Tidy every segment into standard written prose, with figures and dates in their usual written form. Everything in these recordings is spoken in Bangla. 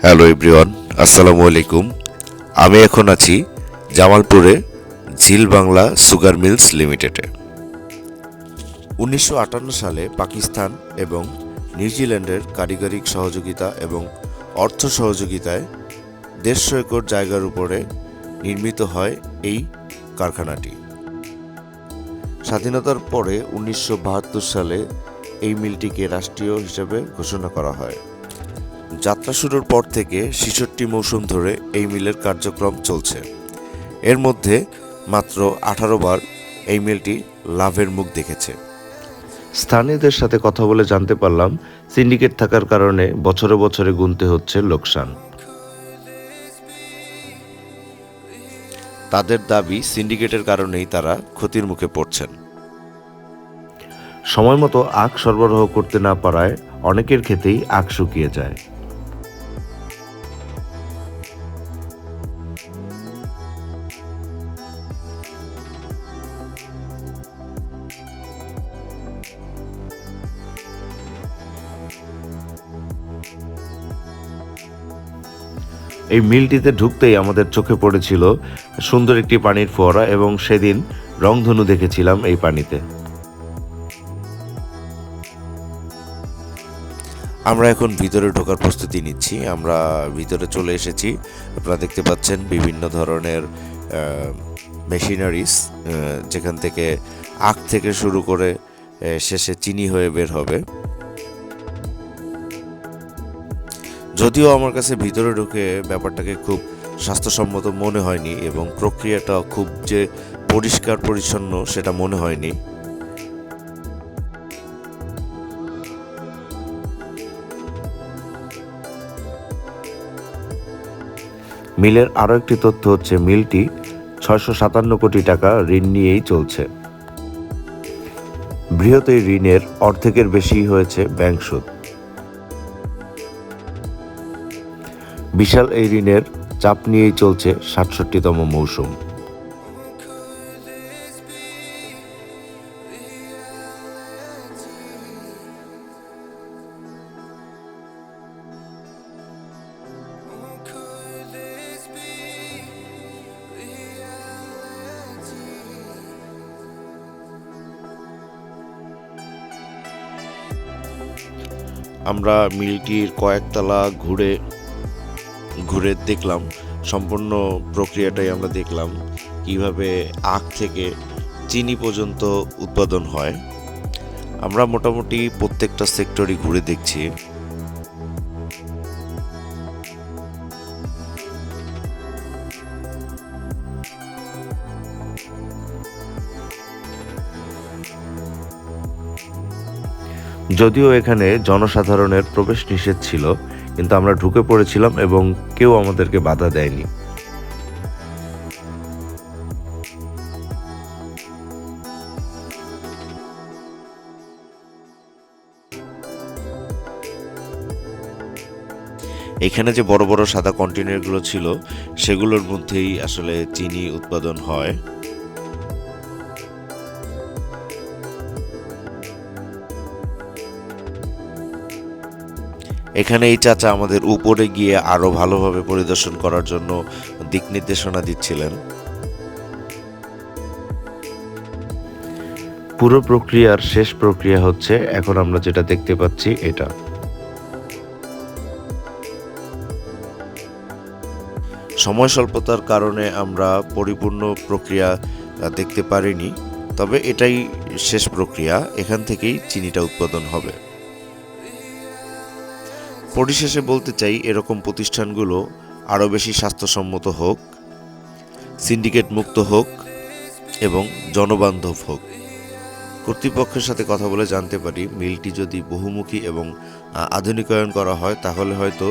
হ্যালো এভরিওয়ান, আসসালামু আলাইকুম। আমি এখন আছি জামালপুরে ঝিল বাংলা সুগার মিলস লিমিটেডে। 1958 সালে পাকিস্তান এবং নিউজিল্যান্ডের কারিগরি সহযোগিতা এবং অর্থ সহযোগিতায় 150 একর জায়গার উপরে নির্মিত হয় এই কারখানাটি। স্বাধীনতার পরে 1972 সালে এই মিলটিকে রাষ্ট্রীয় হিসেবে ঘোষণা করা হয়। যাত্রা শুরুর পর থেকে 66 মৌসুম ধরে এই মিলের কার্যক্রম চলছে। এর মধ্যে মাত্র 18 বার এই মিলটি লাভের মুখ দেখেছে। স্থানীয়দের সাথে কথা বলে জানতে পারলাম, সিন্ডিকেট থাকার কারণে বছরে বছরে গুনতে হচ্ছে লোকসান। তাদের দাবি, সিন্ডিকেটের কারণেই তারা ক্ষতির মুখে পড়ছেন। সময় মতো আখ সরবরাহ করতে না পারায় অনেকের ক্ষেতেই আখ শুকিয়ে যায়। এই মিলটিতে ঢুকতেই আমাদের চোখে পড়েছিল সুন্দর একটি পানির ফোয়ারা এবং সেদিন রংধনু দেখেছিলাম এই পানিতে। আমরা এখন ভিতরে ঢোকার প্রস্তুতি নিচ্ছি। আমরা ভিতরে চলে এসেছি। আপনারা দেখতে পাচ্ছেন বিভিন্ন ধরনের মেশিনারিজ, যেখান থেকে আখ থেকে শুরু করে শেষে চিনি হয়ে বের হবে। যদিও আমার কাছে ভিতরে ঢুকে ব্যাপারটাকে খুব স্বাস্থ্যসম্মত মনে হয়নি এবং প্রক্রিয়াটা খুব যে পরিষ্কার পরিচ্ছন্ন সেটা মনে হয়নি। মিলের আরও একটি তথ্য হচ্ছে, মিলটি 657 কোটি টাকা ঋণ নিয়েই চলছে। বৃহৎ এই ঋণের অর্ধেকের বেশি হয়েছে ব্যাংক সুদ। বিশাল এই ঋণের চাপ নিয়েই চলছে 67তম মৌসুম। আমরা মিলটির কয়েকতলা ঘুরে দেখলাম, সম্পূর্ণ প্রক্রিয়াটাই আমরা দেখলাম, কিভাবে আখ থেকে চিনি পর্যন্ত উৎপাদন হয়। আমরা মোটামুটি প্রত্যেকটা সেক্টরই ঘুরে দেখছি। যদিও এখানে জনসাধারণের প্রবেশ নিষেধ ছিল, কিন্তু আমরা ঢুকে পড়েছিলাম এবং কেউ আমাদেরকে বাধা দেয়নি। এখানে যে বড় বড় সাদা কন্টেনারগুলো ছিল, সেগুলোর মধ্যেই আসলে চিনি উৎপাদন হয়। এখানে এই চাচা আমাদের উপরে গিয়ে আরো ভালোভাবে পরিদর্শন করার জন্য দিক নির্দেশনা দিচ্ছিলেন। পুরো প্রক্রিয়ার শেষ প্রক্রিয়া হচ্ছে এখন আমরা যেটা দেখতে পাচ্ছি এটা। সময় স্বল্পতার কারণে আমরা পরিপূর্ণ প্রক্রিয়া দেখতে পারিনি, তবে এটাই শেষ প্রক্রিয়া। এখান থেকেই চিনিটা উৎপাদন হবে। পরিশেষে বলতে চাই, এরকম প্রতিষ্ঠানগুলো আরও বেশি স্বাস্থ্যসম্মত হোক, সিন্ডিকেট মুক্ত হোক এবং জনবান্ধব হোক। কর্তৃপক্ষের সাথে কথা বলে জানতে পারি, মিলটি যদি বহুমুখী এবং আধুনিকায়ন করা হয় তাহলে হয়তো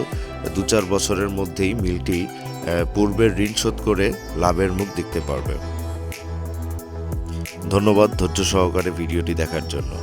2-4 বছরের মধ্যেই মিলটি পূর্বের ঋণ শোধ করে লাভের মুখ দেখতে পারবে। ধন্যবাদ ধৈর্য সহকারে ভিডিওটি দেখার জন্য।